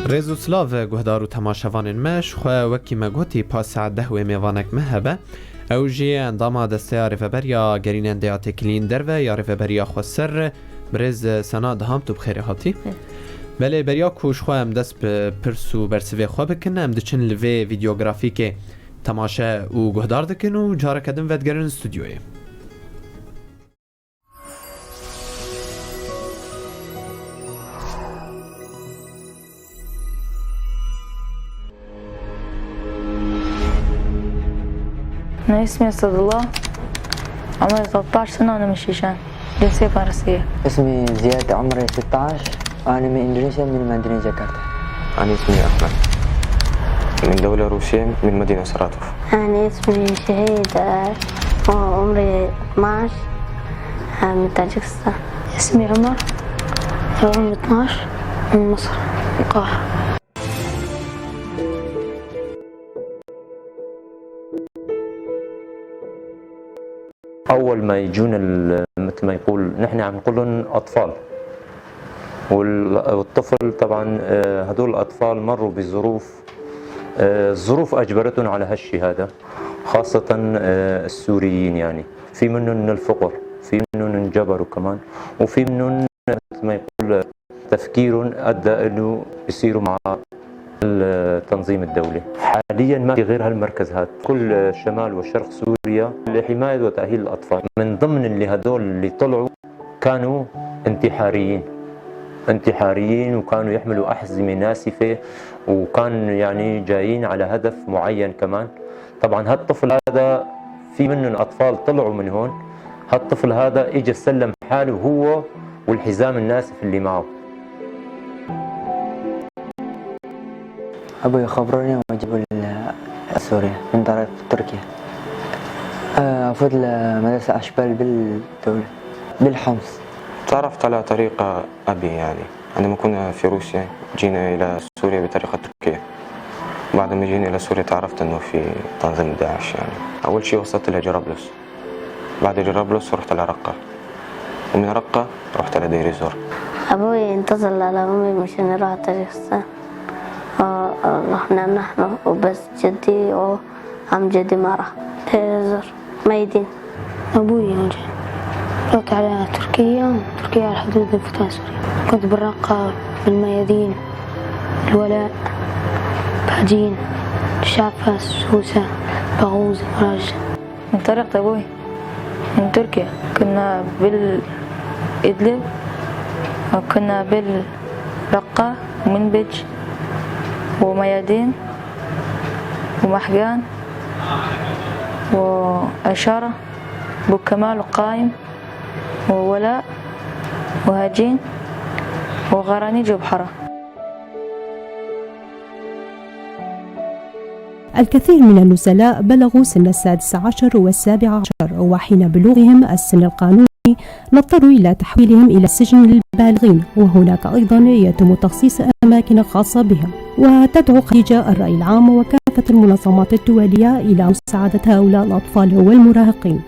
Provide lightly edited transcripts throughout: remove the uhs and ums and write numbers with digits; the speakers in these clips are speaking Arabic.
ريزو سلاف گهدارو تماشاوان مش خو وکی مگوتی پاس عده و میوانک مهبه او جی انداما دسته ریفبریا گرینن دیات کلین درو یا ریفبریا خو سر برز سنا دهم تو بخیر هاتی بله بریا کوش خو ام دست پرسو برسوی خو بکنه ام دچن لوی ویدیوگرافیک تماشا و گهدار دکن و جاره کدن ودگرن استودیوی أنا اسمي أسد الله، عمري 13 سنة وأنا من الشيشان، جنسية فارسية. اسمي زياد، عمري 16 وأنا من إندونيسيا من مدينة جاكرتا. أنا اسمي أحمد من دولة روسيا من مدينة سراتوف. أنا اسمي شهيد وعمري 12 من طاجكستان. اسمي عمر وعمري 12 من مصر القاهرة. أول ما يجون مثل ما يقول نحن عم نقول لهم أطفال، والطفل طبعا هذول الأطفال مروا بظروف، الظروف أجبرتهم على هالشيء هذا، خاصة السوريين. يعني في منهم الفقر، في منهم انجبروا كمان، وفي منهم مثل ما يقول تفكيرهم أدى إنه يصيروا مع التنظيم الدولي. حاليا ما في غير هالمركز هذا، كل شمال وشرق سوريا لحماية وتأهيل الأطفال. من ضمن اللي هذول اللي طلعوا كانوا انتحاريين وكانوا يحملوا أحزمة ناسفة، وكان يعني جايين على هدف معين كمان. طبعا هالطفل هذا في منهم أطفال طلعوا من هون، هالطفل هذا اجى سلم حاله هو والحزام الناسف اللي معه. أبوي خبرني وجبوا سوريا من طريق تركيا. أفوت لمدرسة أشبال بالدولة بالحمص. تعرفت على طريقة أبي، يعني عندما كنا في روسيا جينا إلى سوريا بطريقة تركية. بعد ما جينا إلى سوريا تعرفت أنه في تنظيم داعش. يعني أول شيء وصلت إلى جرابلس، بعد جرابلس رحت على رقة، ومن رقة رحت على دير الزور. أبوي انتظر على أمي مشان نروح طاجكستان، رحنا نحن وبس جدي وعم جدي ما راح دير الزور ميدين. أبوي نجي رحت على تركيا على حدود الفتاة سوريا. كنت بالرقة، بالميادين، الولاء، بهجين، شعفة، سوسة، بغوز، مراج. من طريقة أبوي من تركيا كنا بالإدلب، وكنا بالرقة ومنبج وميادين ومحجان وأشارة بوكمال وقايم وولاء وهاجين وغرانيج وبحرة. الكثير من النزلاء بلغوا سن 16 و17، وحين بلوغهم السن القانوني نضطر إلى تحويلهم إلى السجن للبالغين، وهناك أيضا يتم تخصيص أماكن خاصة بهم. وتدعو خديجة الرأي العام وكافة المنظمات الدولية إلى مساعدة هؤلاء الأطفال والمراهقين،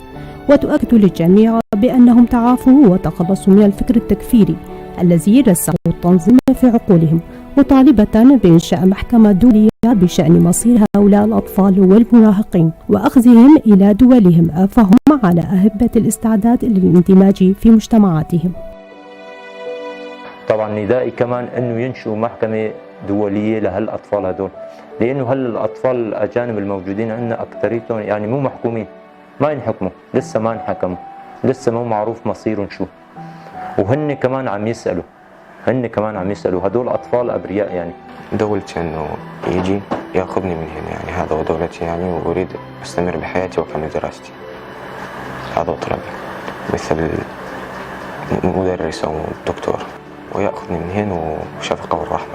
وتؤكد للجميع بأنهم تعافوا وتخلصوا من الفكر التكفيري الذي رسخه التنظيم في عقولهم، وطالبة بإنشاء محكمة دولية بشأن مصير هؤلاء الأطفال والمراهقين وأخذهم إلى دولهم، فهم على أهبة الاستعداد للاندماج في مجتمعاتهم. طبعا ندائي كمان أنه ينشئوا محكمة دولية لهالأطفال هذول، لأنه هالأطفال الأجانب الموجودين عندنا أكثريتهم يعني مو محكومين، ما ينحكموا، لسه ما انحكموا، لسه مو معروف مصيرهم شو، وهن كمان عم يسألوا هدول أطفال أبرياء. يعني دولتي أنه يجي يأخذني من هنا، يعني هذا هو دولتي يعني، وأريد أستمر بحياتي وأكمل دراستي. هذا هو طلبي، مثل مدرس أو دكتور، ويأخذني من هنا وشفقة والرحمة.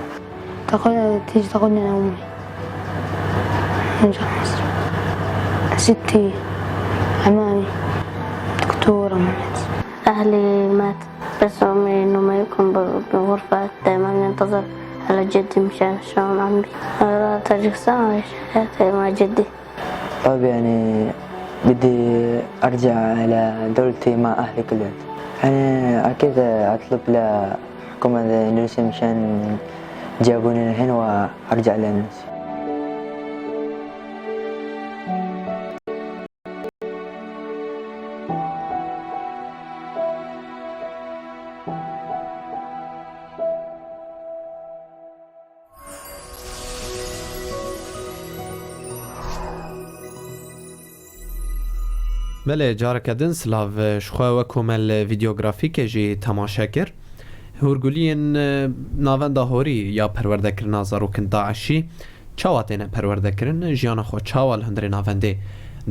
تيجي تاخذني أنا وأمي نرجع مصر. ستي، عمامي، دكتورة مات. أهلي مات، بس أمي إنه ما يكون بغرفة، دائما ينتظر على جدي مشان شلون عمي. أنا طاجكستان وعيش حياتي مع جدي. طيب يعني بدي أرجع إلى دولتي مع أهلي كلهم. يعني أكيد أطلب لحكومة إندونيسيا مشان جابوني الحين وأرجع لنفسي. بله جارك دن سلاف شخوا وکم الویدیوگرافیک جی تماشا کر هورگولین ناوندا هوری یا پرورده کرنا زاروکن داعشی چاواتین پرورده کرن جیانا خو چاوال هندر ناونده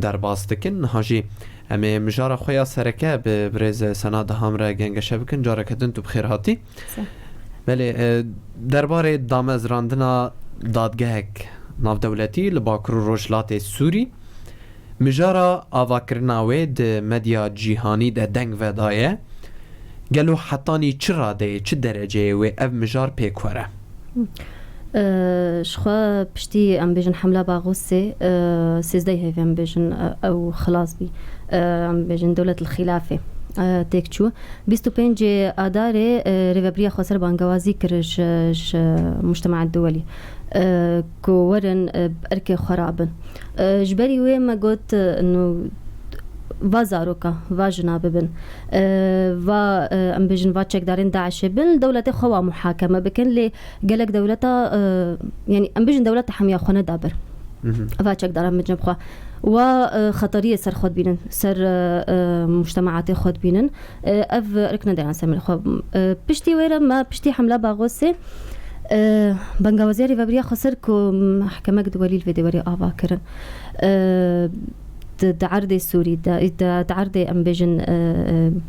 در باستکن هاجی امی مجارا خویا سرکه به برز سناد همرا گنگشه بکن جارک دن تو بخیر هاتی. بله درباره دامز راندنا دادگهک ناو دولتی لباکرو روجلات سوری مجارا آواکرنا وید مدیا جیهانی ده دنگ ودایه گلو حتانی چرا ده چه درجه و اف مجار پیکوره شخوا پشتی ام بیجن حمله باغوسه سیزده هیف ام بیجن او خلاص بی ام بیجن دولت الخلافه تکچو 25 آدار ریوبریا خسر بانگوازی کرش مجتمع الدولي كورن بأركي خرابن جبري وين ما قلت انه وازاروكا واجناب بن ام بيجن واتشك دارين داعش بن دولتي خوا محاكمه بكن لي قالك دولتها يعني ام بيجن دولتها حميه خونه دابر واتشك دارن مجنب خوا وخطريه سر خود بينن سر مجتمعات خود بينن اف ركنا دان سمي خو بشتي ويرا ما بشتي حمله باغوسي بنغوازيري فابريا خسر كو محكمه دولي الفيديوري افا كرن دعرد سوري دعرد ام بيجن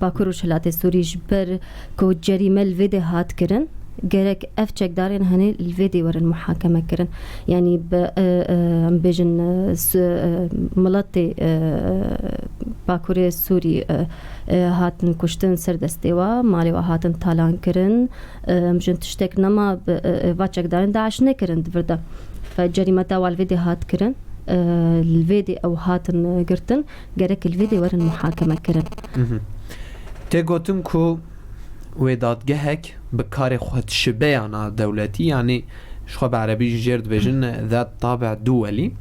باكورو شلات سوري جبر كو جريمه الفيديو هات كرن جرك اف تشيك دارين هني الفيديو ور المحاكمه كرن يعني ام بيجن ملاتي باكوري سوري هاتن كشتن سردستيوا مالي وهاتن تالان كرن مجن تشتك نما باتشك دارين داعش نكرن دفردا فجريمه والفيديو هات كرن الفيديو او هاتن قرتن جرك الفيديو ور المحاكمه كرن تيغوتم كو ودادگهک بکار خود شبیانا دولتی یعنی شخو بعربی جرد بجن ذات طابع دولي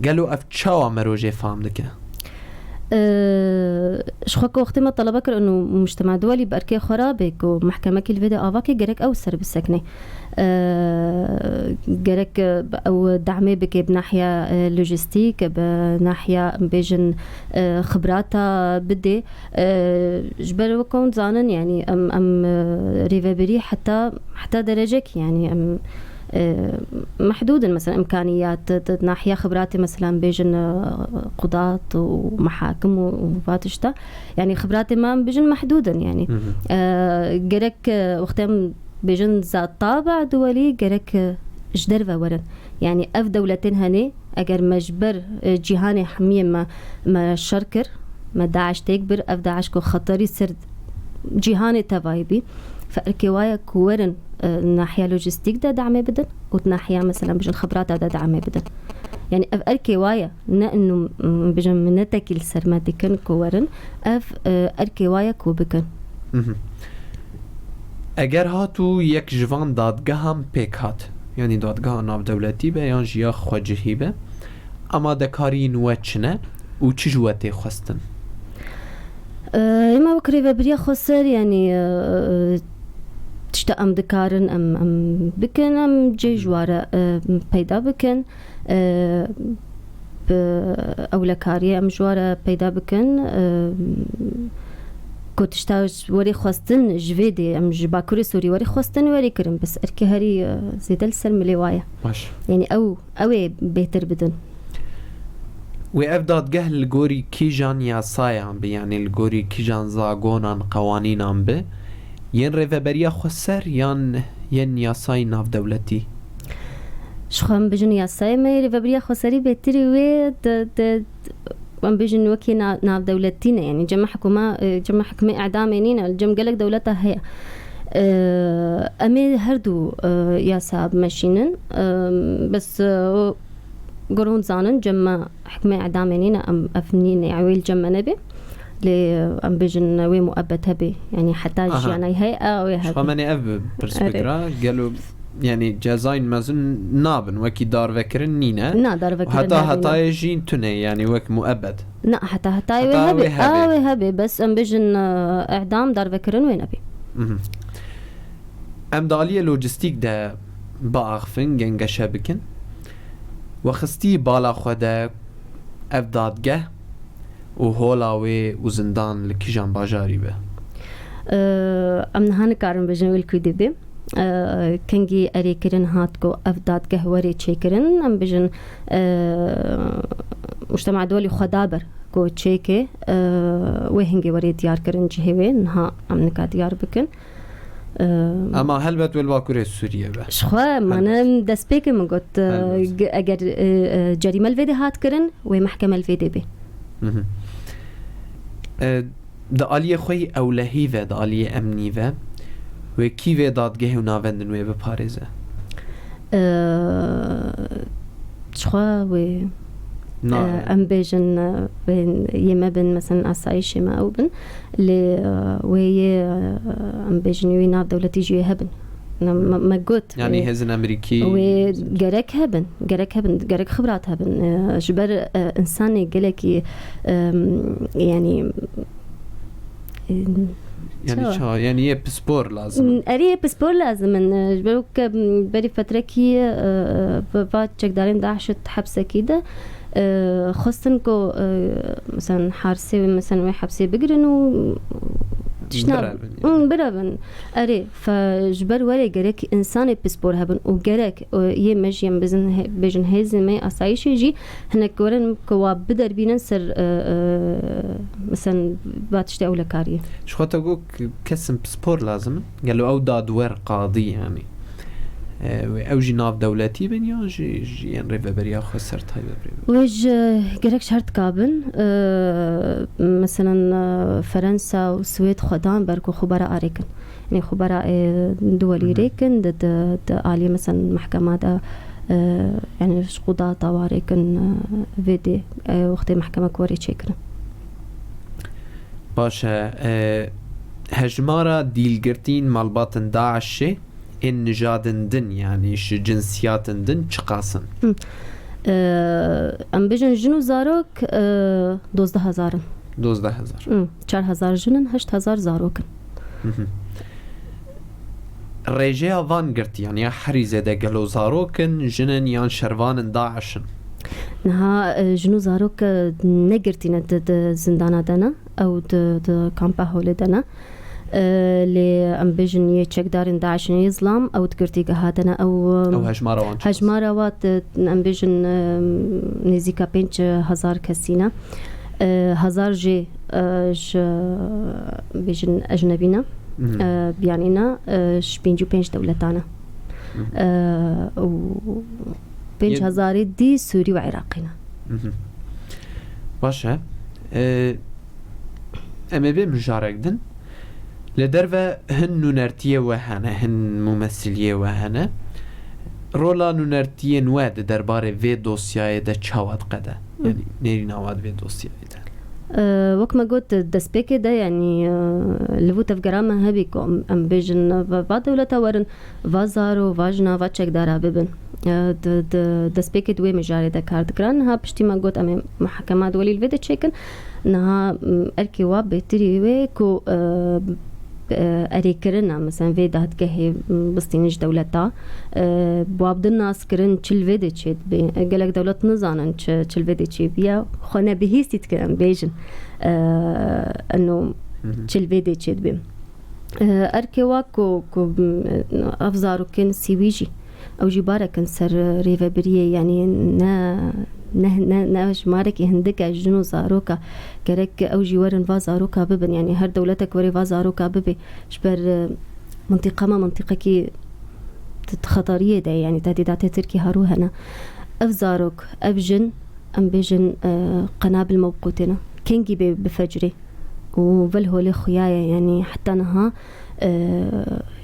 قالوا اف تشاوا مروجي فهم دكه شخوك وقت ما طلبك انه مجتمع دولي باركي خرابك ومحكمه الفيديو افاكي جرك او سر بالسكنه جرك او دعمي بك بناحيه لوجستيك بناحيه بيجن خبراتها بدي جبركم زانن يعني ام ريفابري حتى درجك يعني ام محدودا مثلا امكانيات ناحيه خبراتي مثلا بيجن قضاة ومحاكم وفاتشتا يعني خبراتي ما بيجن محدودا يعني جرك وقتها بيجن ذات طابع دولي جرك جدرفا ورن يعني اف دولتين هني اگر مجبر جيهاني حمية ما شركر ما داعش تكبر اف داعش كو خطري سرد جيهاني تفايبي فالكوايا كورن ناحية لوجستيك دا دعمي بدن وناحية مثلا بجن خبرات دا دعمي بدن يعني اف الكوايا انه بجن منتك السرماتي كن كورن اف الكوايا كو بكن اگر هاتو یک جوان دادگاه هم پیک هات یعنی دادگاه ناو دولتی به یا جیا خواجهی به اما دکاری نوه چنه و چی جواتی خواستن؟ اما وكري فابريا خسر يعني تشتا ام دكارن ام بكن ام جي جوارا بيدا بكن اولكاريا ام جوارا بيدا بكن كوتشتاوش وري خواستن جفيدي ام جباكوري سوري وري خواستن وري كرم بس اركي هري زيد السلم لوايا باش يعني اوي بهتر بدن و دادگاه الگوری کیجان یاسای هم به یعنی الگوری کیجان زاگونان قوانین هم به ین ریوبریا خسر ین یاسای ناف دولتی شخوام بجن یاسای ما ریوبریا خسری بهتری و وام بجن وكي ناف دولتينا يعني جمع حكومة اعدامينينا الجم قالك دولتها هي امي هردو ياساب ماشينن بس قرون زانن جمع حكمة اعدامينينا ام افنين عويل جمع نبي لي ام بجن وي مؤبت هبي يعني حتى جانا هيئة او شو ماني اف برسبكرا قالوا يعني جازاين مازن نابن وكي دار فكرن نينا نا دار فكرن حتى يجين تني يعني وك مؤبد نا حتى وهبي بس ام بيجن اعدام دار فكرن وين ابي ام داليه لوجستيك ده باغفن جنگا شبكن وخستي بالا خدا افدادگه و هولاوي و زندان لكيجان باجاري به ام نهان كارن بجن والكودي بي كنجي اري كرن هاتكو افدادگه وري چيكرن ام بجن مجتمع دولي خدابر کو چيكي وهنگي وري ديار كرن جهوي نها ام نكا ديار بكن اما هلبت والواكوري سوريا به شخوا مانا دست بيك من قلت اگر جريمة الفيدي هات كرن ومحكمة الفيدي بي دا آلية خوي أولهي و دا آلية أمني و كي و دادگه و ناوندن و بپاريزه شخوا و ام بيجن يما بن مثلا اسايش ما او بن اللي وهي ام بيجن ويناف دولتي جي هبن ما قلت يعني هزن امريكي وجرك هبن جرك خبرات هبن جبر انسان يقلك يعني يعني باسبور لازم اري باسبور لازم جبروك بري فتره كي بعد دارين داعش حبسه كده خصنكو مثلا حارسي مثلا وي حبسي بقرن و تشنا برابن اري فجبر وري جرك انسان باسبور هبن وجرك يمجيم بزن هزمه اسايش يجي هناك ورن كوا بدر بينسر مثلا باتشتي اول كاريه شو تقول كسم باسبور لازم قالوا او داد ور قاضي يعني او جي ناف دولتي بن يا جي يعني ريفبريا خسرت هاي ببري وج جرك شرط كابن مثلا فرنسا والسويد خدان بركو خبراء ريكن يعني خبراء دولي ريكن د عالية مثلا محكمة يعني قضاة طواريكن فيدي وقت محكمة كوري تشيكرن باشا هجمارة ديلگرتين مالباطن داعشي إن نجادن دن يعني ش جنسيات دن چقاسن ام بجن جنو زاروك 12,000 4,000 جنن 8,000 زاروكن ريجيا فان قرت يعني حريزة دا قالوا زاروكن جنن يان شروان داعشن نها جنو زاروك نقرتين د زندانا دنا او د كامبا هولي دنا اللي ام بيجن يتشك دارين داعش يظلم او تكرتي هادنا او هجماروات ام بيجن نزيكا 5,000 كسينا 1,000 جي بيجن اجنبينا بيانينا 5 دولتانا و 5,000 دي سوري وعراقينا باشا اما بي مجارك دن لدرفة هن نونرتية وهانا هن ممثلية وهانا رولا نونرتية نواد درباري في دوسياي دا چاوات قدا يعني نيري نواد في دوسياي دا وك ما قلت دسبيكي دا يعني لفو تفقرامة هبيكو ام بيجن بعد دولتا ورن فازارو فاجنا فاتشك دارا ببن دسبيكي دوي مجاري دا كارد كران ها بشتي ما قلت امي محكمات ولي الفيديو تشيكن نها اركي واب بيتري ويكو اري كرنا مثلا في دادگه بستینج دولتا بواب الناس كرن چل ويدي چيد بي قالك دولت نزانن چل ويدي چي بيا خونه بهيستي تكرن بيجن انه چل ويدي چيد بي اركي واكو افزارو كن سيويجي او جبارة كن سر ريفابريه يعني نه شمارك هندك جنو زاروكا كرك او جوارن فازاروكا ببن يعني هر دولتك وري فازاروكا ببي شبر منطقه ما منطقه كي خطريه ده يعني تهديدات تركي هارو هنا افزاروك ابجن ام بيجن قنابل موقوتنا كينجي بفجري وبالهولي خيايا يعني حتى نها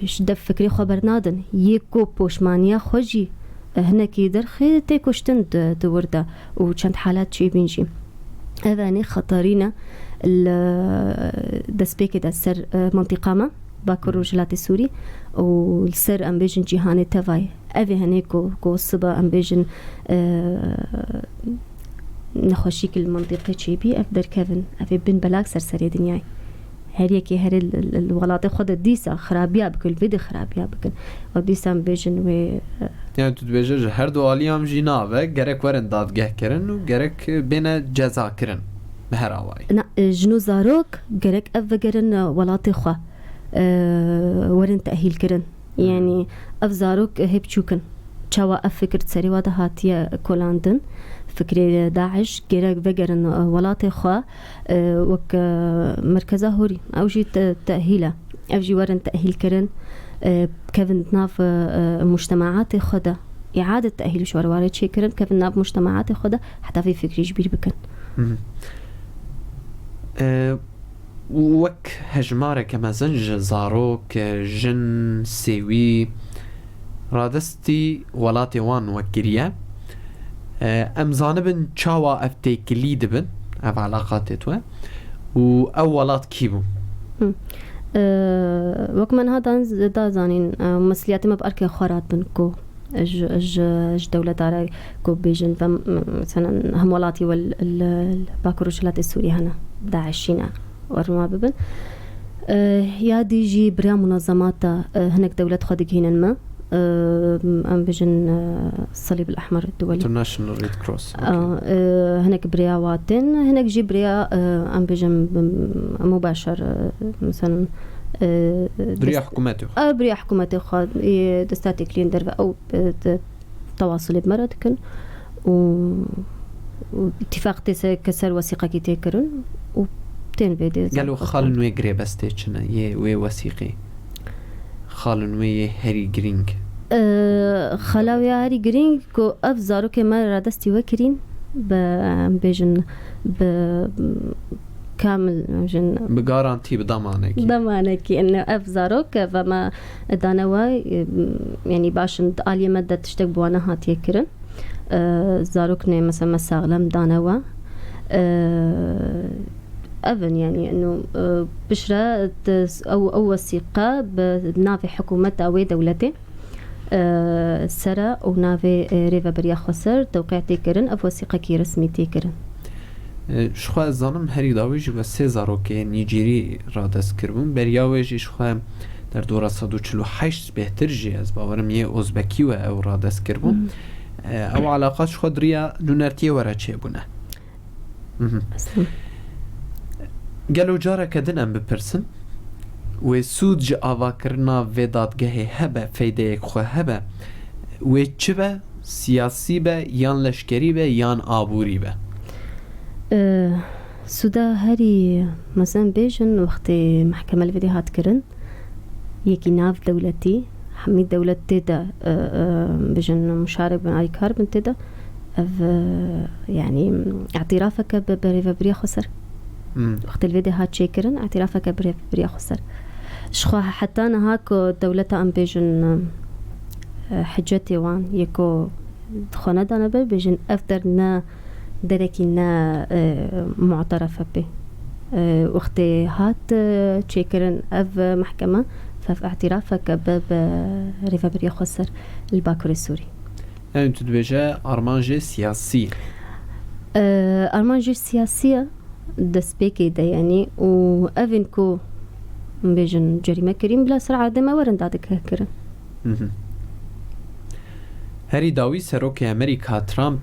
شدف فكري خبر نادن يكو بوشمانيا خوجي هنا كي درخي تيكوشتن دوردا وچند حالات شي بينجي هذاني خطرينا دسبيكي دا سر منطقة ما باكر رجلات السوري والسر ام بيجن جهاني تفاي افي هنيكو كو الصبا ام بيجن نخوشيك المنطقة تشيبي اف در كيفن افي بن بلاك سرسري دنياي هريكي هر الولاط خود ديسا خرابيا بكل فيدي خرابيا بكل وديسا ام بيجن و يعني تو تبيجه هر دو عاليام جنابه گرك ورن دادگه کرن و گرك بين جزا کرن بهر آواي نا جنو زاروك گرك اف وگرن ولاط خوا ورن تأهيل کرن يعني اف زاروك هيب چوكن چاوا اف فكر سري وادا هاتيا كولاندن فكري داعش گرك وگرن ولاط خوا وك مركزا هوري او جي تأهيلا او جي ورن تأهيل کرن كيفن ناف مجتمعات خدا إعادة تأهيل شورواري شيء كرن كيفن ناف مجتمعات خدا حتى في فكري كبير بكن وك هجمارة كما زنج زاروك جن سيوي رادستي ولاتي وان وكريا ام زانبن چاوا افتي كليد بن اف علاقات توا و اولات كيبو وك من هذا دا زانين مسلياتي ما بأركي خورات بنكو اج دولة دارا كو بيجن مثلا همولاتي والباكروشلات السوري هنا داعشينا ورما ببن يا دي جي بريا منظمات هناك دولة خدق هنا ما ام بيجن الصليب الأحمر الدولي International Red Cross هناك بريا واتن هناك جي بريا ام بيجن مباشر مثلا بريا حكوماتي بريا حكوماتي خاد دستاتي كلين درفة أو تواصل بمرض كن واتفاق كسر وثيقة كي تكرن وبتين فيديو قالوا خالن وي قريب استيتشنا وي وثيقي خالن وي هاري جرينج خلاوي هاري جرينج كو أفزارو كما رادستي وكرين بيجن كامل جن بجارانتي بضمانك إنه أفزاروك فما دانوا يعني باش آلية مدة تشتغل بوانا هات يكرن زاروكني مثلا مساغلم دانوا أفن يعني إنه بشرة أو وثيقة بنافي حكومة أو دولتي سرا ونافي ريفا بريا خسر توقيع تيكرن أو وثيقة كي رسمي تيكرن شخوا زانم هری داویجی و سه زاروکه نیجیری را دست کربون بریاویجی شخوا در 248 بهتر جی از باورم یه ازبکی و او را دست کربون او علاقات شخوا دریا نونرتیه ورا چه بونه گلو جاره کدن ام بپرسن و سود جی آوا کرنا و دادگه هبه فیده یک خواه هبه و چه به سیاسی به یان لشکری به یان آبوری به سودا هاري مثلا بيجن وقت محكمة الفيديوهات كرن يكي ناف دولتي حميد دولة تيدا بيجن مشارك بن أي كاربن تيدا يعني اعترافك بريفا خسر وقت الفيديوهات شيكرن اعترافك بريفا خسر شخوها حتى أنا هاكو دولة أم بيجن حجتي وان يكو خانة دانا بيجن أفدرنا دركينا معترفة به وقت هات تشيكرن اف محكمة فف اعترافك بريفا بريا خسر الباكور السوري يعني تدبجة أرمانجي سياسي أرمانجي سياسية دسبيكي دا يعني وأفنكو بيجن جريمة كريم بلا سرعة دما ورن دادك هكرن هری داوی سروک امریکا ترامپ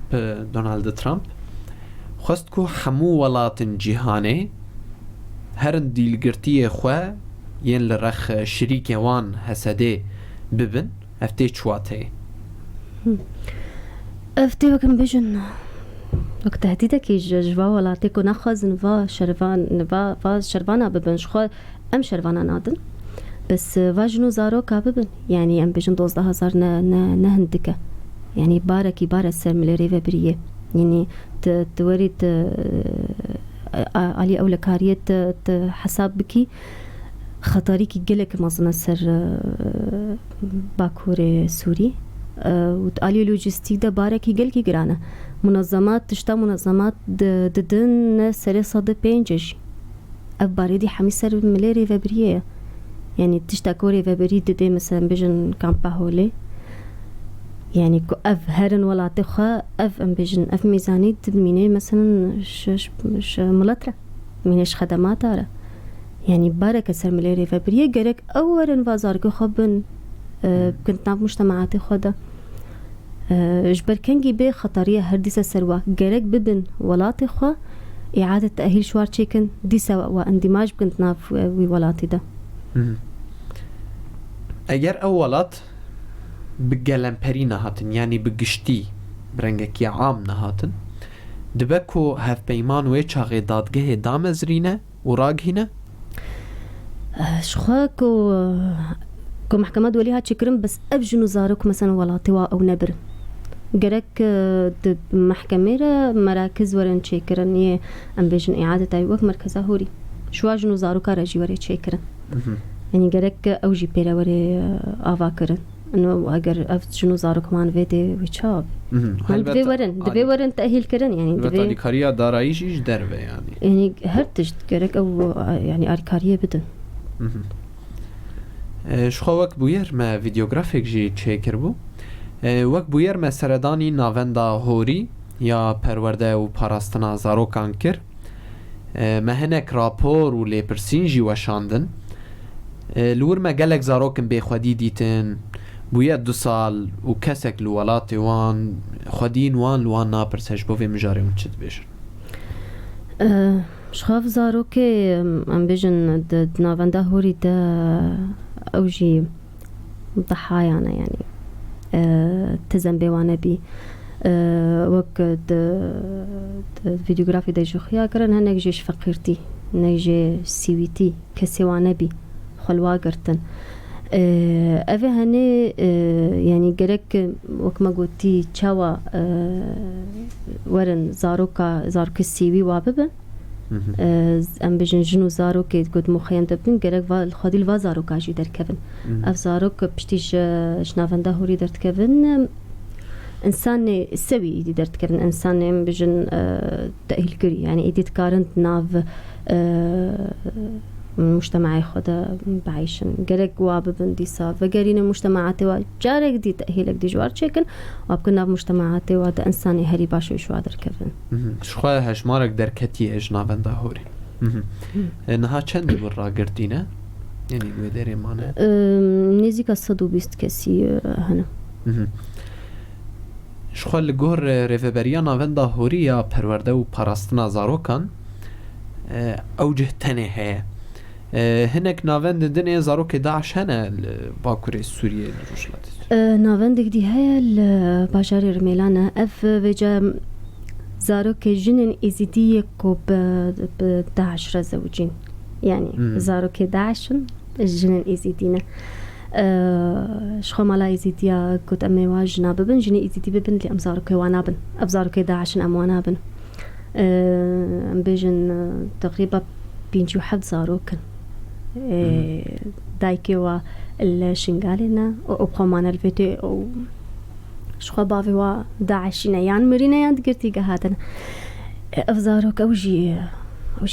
دونالد ترامپ خواست که همو ولات جهانه هرن دیلگرتی خواه ین لرخ شریک وان حسده ببن افته چواته افته وكم بيجن وقت تهديدا كي جوا ولاتي كو نخز نفا شرفانا ببن شخوا ام شرفانا نادن بس واجنو زارو كاببن يعني ام بيجن 12,000 نهندكه يعني باركي بارا السر من الريفا بريه يعني توريد علي أولى كارية حساب بكي خطاريكي قلك مظنة سر باكور سوري وتقالي لوجستيك دا باركي قلكي قرانا منظمات تشتا منظمات ددن سري صد بينجش أف باردي حمي سر من الريفا بريه يعني تشتكوري فبريد دي مثلا بيجن كامبا هولي يعني كو اف هرن ولا تخا اف ام بيجن اف ميزانية ميني مثلا ش ملاترة مينيش خدمات على يعني بارك سر مليري فبريه جرك اورن وازاركو خبن كنت ناف مجتمعاتي خدا جبر كنجي بي خطرية هرديسة سروا جرك ببن ولاتي خوا إعادة تأهيل شوار تشيكن دي سوا واندماج كنت ناف وي ولاتي ده اگر اولات بگلمپری نهاتن يعني بگشتی برنگکی عام نهاتن دبکو هف پیمان وی چاقی دادگه دامزرینه و راگهینه شخوا كو محكمة دوليها تشكرن بس أبجنو زارك مثلا ولاتوا أو نبر جرك د محكمة مراكز ورن تشكرن يه أم بيجن إعادة أيوة مركزها هوري شو أجنو زارك رجي وري تشكرن يعني جرك أوجي بيرا وري آفاكرن إنه أجر أبجنو زارك مان فيدي ويشاب دبي ورن تأهيل كرن يعني دبي كاريا دارایش ایش دربه يعني هرتش جرك أو يعني أركارية بدن شخوا وقت بویر ما ویدیوگرافیک جی چیکر بو وقت بویر ما سردانی ناوندا هوری یا پرورده و پاراستنا زاروکان کر ما هنک راپور و لیپرسین جی وشاندن لور ما گلک زاروکن بی خودی دیتن بویر 2 سال و کسک لولاتی وان خودین وان لوان ناپرسش بو وی مجاری اون چید بیشن شخاف زاروكي ام بيجن نافندا هوري دا اوجي ضحايانا يعني تزن بيوانا بي وقت فيديوغرافي دا جوخيا كرن هنك جيش فقيرتي نجي سيويتي كسيوانا بي خلوا قرتن اوه هني يعني جرك وكما قلتي تشاوا ورن زاروك السيوي واببن ام بيجن جنو زاروك قد مخيم دبن جرك الخادي الوا زاروك اجي در كفن اف زاروك بشتيش شنافندا هوري درت كفن انسان سوي ايدي درت كفن انسان ام بيجن تأهيل كري يعني ايدي تكارنت ناف مجتمعي خدا بعيشن جرك واببن دي صاف وجرين المجتمعات وجارك دي تأهيلك دي جوار تشيكن وابكنا بمجتمعات وهذا انساني هري باشو شو در كفن شخوا هشمارك در كتي اجنابندا هوري انها چند برا قردينه يعني ودري مانا نزيك 120 كسي هنا شخوا لگور ريفبريا ناوندا هوري يا پرورده و پاراستنا زاروكان اوجه تنه هي هناك ناوند دنيا زاروك داعش هنا باكوري سوريا الروشلات ناوند دي هي الباشاري رميلانا اف وجا زاروك جنن ازيديه كوب داعش رزوجين يعني زاروك داعشن الجنن ازيدينا شخو مالا ازيديا كنت امي واجنا ببن جني ازيدي ببن لي امزاروك وانا ابزاروك داعشن اموانا بن ام بيجن تقريبا 51 زاروكن دايكي والشنغالينا وبخمان الفيتي او شخو بافي داعشين يعني مرينا ياند قرتي قهاتنا افزاروك اوجي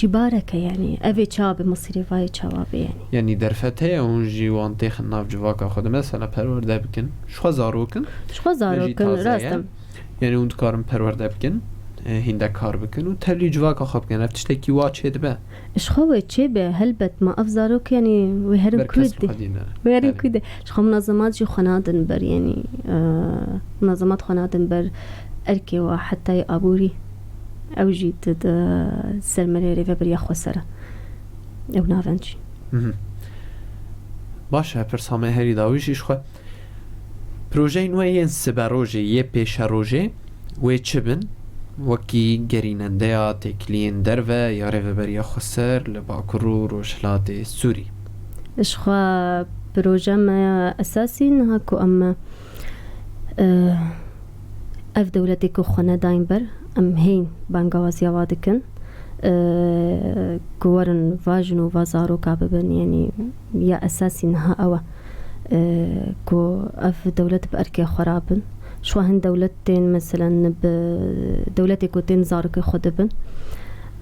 باركه يعني افي تشاب مصري فاي تشاب يعني درفته اونجي وانتخ ناف جواكا خود مثلا پرورده بكن شخو زاروكن راستم يعني اون کارم پرورده بكن هنده کار بکن و تلی جواکا خواب کن رفتش تکی واچه دبه اشخوه چه به هلبت ما افزاروك يعني وهرم كويدة اشخوه منظمات جي خنادن بر يعني منظمات خنادن بر اركي وحتى ابوري او جيد سلمري بر يخو سرا او نافنجي باشه پرسامه هری داویش اشخوه پروژه نوعی سبروجه یه پیش روژه و چه بن وكي جريننديا تكلين درفة يا ريفبريا خسر لباكرو روشلات سوري اشخوا بروجام اساسي نهاكو اما اف دولتكو خنا دايمبر ام هين بانغوازيا وادكن كورن فاجنو فازارو كاببن يعني يا اساسي نها اوا كو اف دولت باركي خرابن شو هن دولتين مثلا بدولتي كوتين زارك خدبن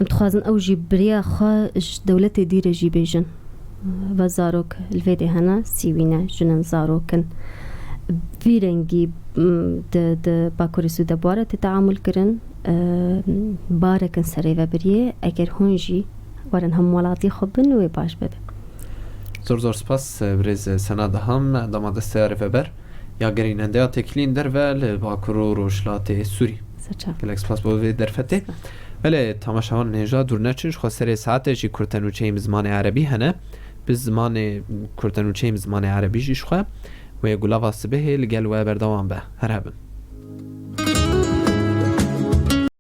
ام تخازن اوجي بريا خا دولتي ديره جي بيجن و زاروک الویده هنه سیوینه جنن زاروکن ویرنگی د باکوری سوده باره تعامل کرن بارکن سری و بریه اگر هونجی ورن هم ولاتی خوبن و باش بده زور سپاس برز سناد هم داماد سیاره فبر یا گریننده تکلین در ول باکرو روشلات سوری سچا گلک سپاس بوده در فته ولی تماشاوان نجا دور نچنش خسر ساعت جی کرتنوچه زمان عربی هنه biz زمان کرتنوچه زمان عربی جیش خواه و گلا واسبه لگل و بردوان به هر هبن